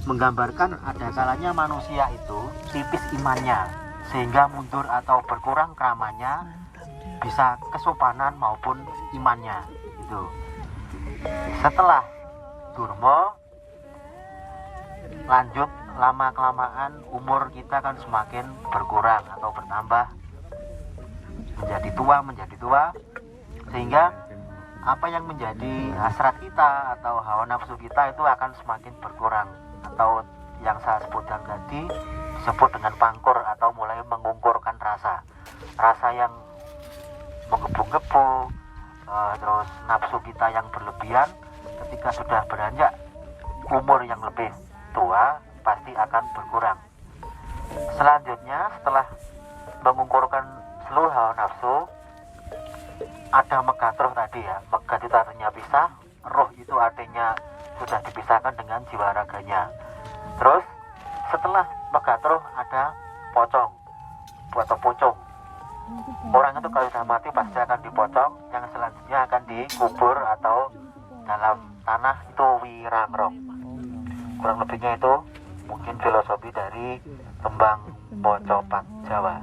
menggambarkan ada kalanya manusia itu tipis imannya sehingga mundur atau berkurang keramannya, bisa kesopanan maupun imannya itu. Setelah Durma lanjut, lama kelamaan umur kita kan semakin berkurang atau bertambah, menjadi tua sehingga apa yang menjadi hasrat kita atau hawa nafsu kita itu akan semakin berkurang, atau yang saya sebutkan tadi disebut dengan pangkur atau mulai mengungkurkan rasa yang menggebu-gebu, terus nafsu kita yang berlebihan ketika sudah beranjak umur yang lebih tua pasti akan berkurang. Selanjutnya setelah mengungkurkan seluruh hawa nafsu, ada megatroh tadi ya. Megat itu artinya pisah, roh itu artinya sudah dipisahkan dengan jiwa raganya. Terus setelah megatroh ada pocong atau pucung. Orang itu kalau sudah mati pasti akan dipocong, yang selanjutnya akan dikubur atau dalam tanah, itu wirangrong. Kurang lebihnya itu mungkin filosofi dari tembang Mocopat Jawa.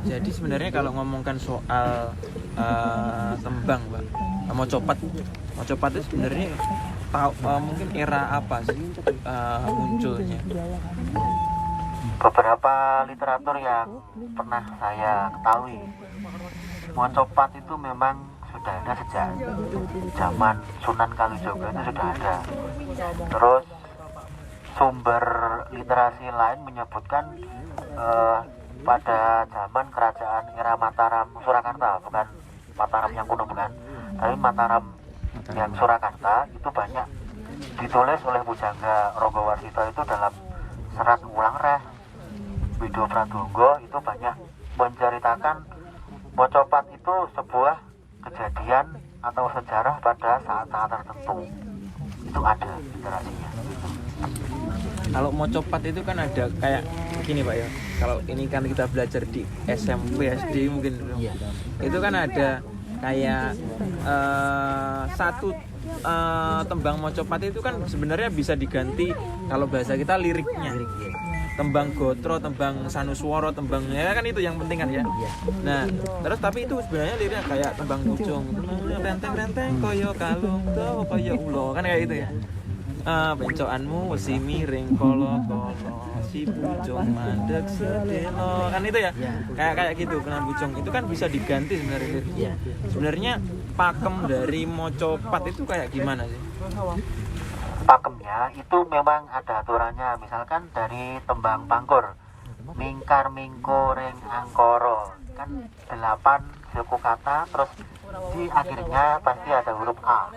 Jadi sebenarnya kalau ngomongkan soal tembang, Pak, Mocopat itu sebenarnya mungkin era apa sih munculnya? Beberapa literatur yang pernah saya ketahui, Mocopat itu memang sudah ada sejak zaman Sunan Kalijogo, itu sudah ada. Terus sumber literasi lain menyebutkan pada zaman kerajaan era Mataram Surakarta, bukan Mataram yang kuno bukan, tapi Mataram yang Surakarta itu banyak ditulis oleh Pujangga Ranggawarsita itu dalam serat Wulangreh, Wido Pradonggo, itu banyak menceritakan Mocopat itu sebuah kejadian atau sejarah pada saat-saat tertentu. Itu ada literasinya. Kalau Mocopat itu kan ada kayak gini, Pak ya. Kalau ini kan kita belajar di SMP, SD mungkin. Iya. Itu kan ada kayak satu tembang Mocopat itu kan sebenarnya bisa diganti kalau bahasa kita liriknya. Tembang gotro, tembang sanuswara, tembang ya kan itu yang penting kan ya. Nah, terus tapi itu sebenarnya liriknya kayak tembang pucung, renteng-renteng koyo kalung tuh koyo ulo, kan kayak gitu ya. Bencokanmu wesi miring kolo-kolo, si pucung mandek sedelo, kan itu ya. Kayak gitu kenan pucung. Itu kan bisa diganti sebenarnya liriknya. Sebenarnya pakem dari Mocopat itu kayak gimana sih? Pakemnya itu memang ada aturannya. Misalkan dari tembang pangkur, mingkar mingko reng angkoro, kan 8 suku kata, terus di akhirnya pasti ada huruf A.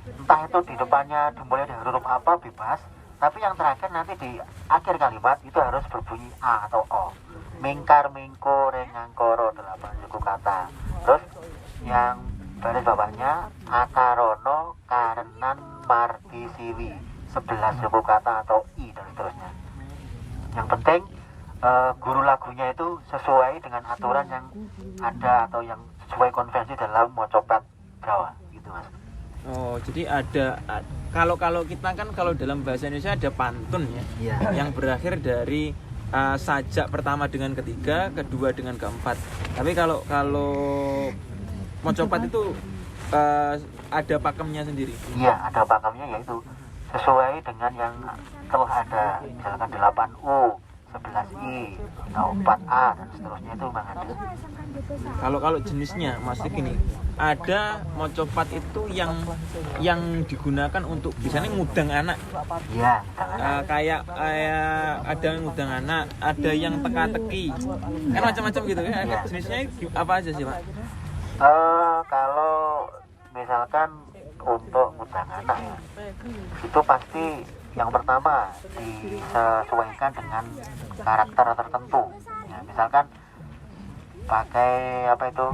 Entah itu di depannya dimulai dari huruf apa bebas, tapi yang terakhir nanti di akhir kalimat itu harus berbunyi A atau O. Mingkar mingko reng angkoro, 8 suku kata. Terus yang baris bawahnya akarono karenan marti siwi, 11 suku kata atau I dan seterusnya. Yang penting guru lagunya itu sesuai dengan aturan yang ada atau yang sesuai konvensi dalam Mocopat Jawa gitu, Mas. Oh, jadi ada kalau kita kan kalau dalam bahasa Indonesia ada pantun ya. Yang berakhir dari sajak pertama dengan ketiga, kedua dengan keempat. Tapi kalau Mocopat itu ada pakemnya sendiri. Iya, ada pakemnya, yaitu sesuai dengan yang telah ada, misalkan 8U, 11I, atau 4A dan seterusnya, itu memang ada. Kalau jenisnya masih gini, ada Mocopat itu yang digunakan untuk biasanya ngudang anak. Iya, kayak ada yang ngudang anak, ada yang teka-teki. Kan macam-macam gitu ya. Iya. Jenisnya apa aja sih, Pak? Kalau misalkan untuk ngundang anak ya, itu pasti yang pertama disesuaikan dengan karakter tertentu ya, misalkan pakai apa itu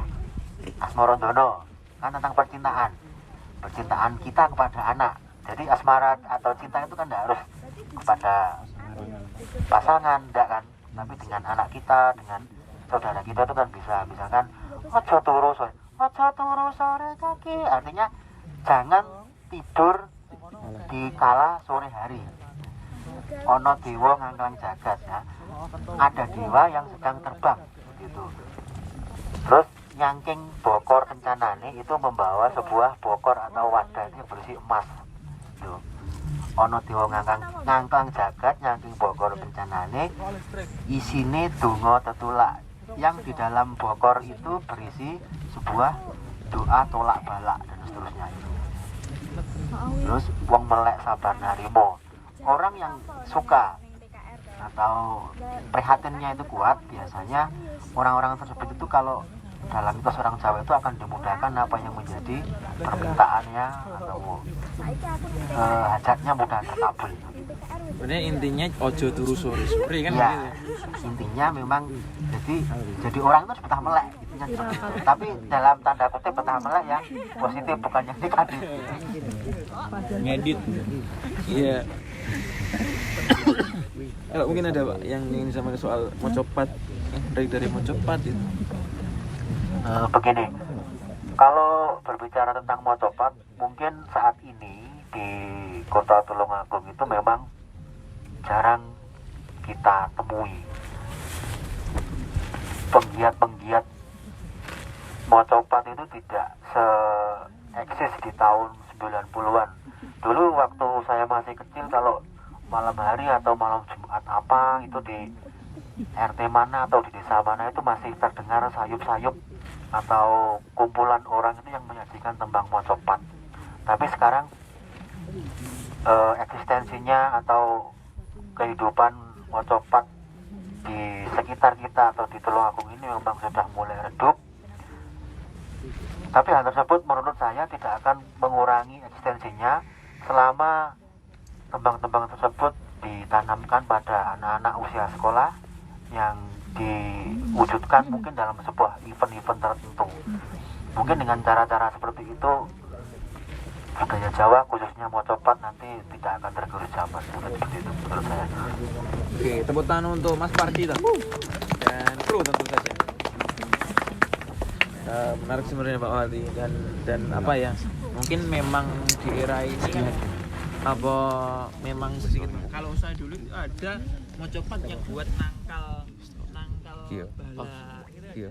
Asmarandono, kan tentang percintaan kita kepada anak. Jadi asmara atau cinta itu kan tidak harus kepada pasangan, enggak kan, tapi dengan anak kita, dengan saudara kita itu kan bisa. Misalkan ojo turu sore kaki, artinya jangan tidur di kala sore hari ono dewa ngangklang jagat ya, ada dewa yang sedang terbang gitu. Terus nyangking bokor kencanane itu membawa sebuah bokor atau wadah yang berisi emas gitu. Ono dewa ngangklang jagat nyangking bokor kencanane isine donga tetulak, yang di dalam bokor itu berisi sebuah doa tolak balak dan seterusnya itu. Terus wong melek sabar narimo, orang yang suka atau prihatinnya itu kuat, biasanya orang-orang tersebut itu kalau dalam mitos orang Jawa itu akan dimudahkan apa yang menjadi permintaannya atau hajatnya mudah terkabul. Sebenarnya intinya ojo turu sore kan Ya, gitu. intinya memang jadi orang itu betah melek intinya seperti itu. Tapi dalam tanda kutip betah melek yang positif, bukan yang negatif. Ngedit. Iya. Kalau mungkin ada Pak yang ingin sama soal mocopat, dari mocopat itu. Begini, kalau berbicara tentang mocopat, mungkin saat ini di Kota Tulungagung itu memang jarang kita temui penggiat-penggiat mocopat itu tidak se-eksis di tahun 90-an. Dulu waktu saya masih kecil, kalau malam hari atau malam Jumat apa itu di RT mana atau di desa mana itu masih terdengar sayup-sayup atau kumpulan orang itu yang menyajikan tembang mocopat. Tapi sekarang eksistensinya atau kehidupan mocopat di sekitar kita atau di Tulungagung ini memang sudah mulai redup. Tapi hal tersebut menurut saya tidak akan mengurangi eksistensinya selama tembang-tembang tersebut ditanamkan pada anak-anak usia sekolah yang diwujudkan mungkin dalam sebuah event-event tertentu. Mungkin dengan cara-cara seperti itu budaya Jawa khususnya mocopat nanti tidak akan tergerus zaman. Seperti itu menurut saya. Oke, tepuk tangan untuk Mas Pardi dan kru tentu saja. Menarik sebenarnya Pak Wati dan apa ya? Mungkin memang di era ini apa memang sedikit. Kalau saya dulu ada mocopat yang buat nangkal Iya. bala. Iya.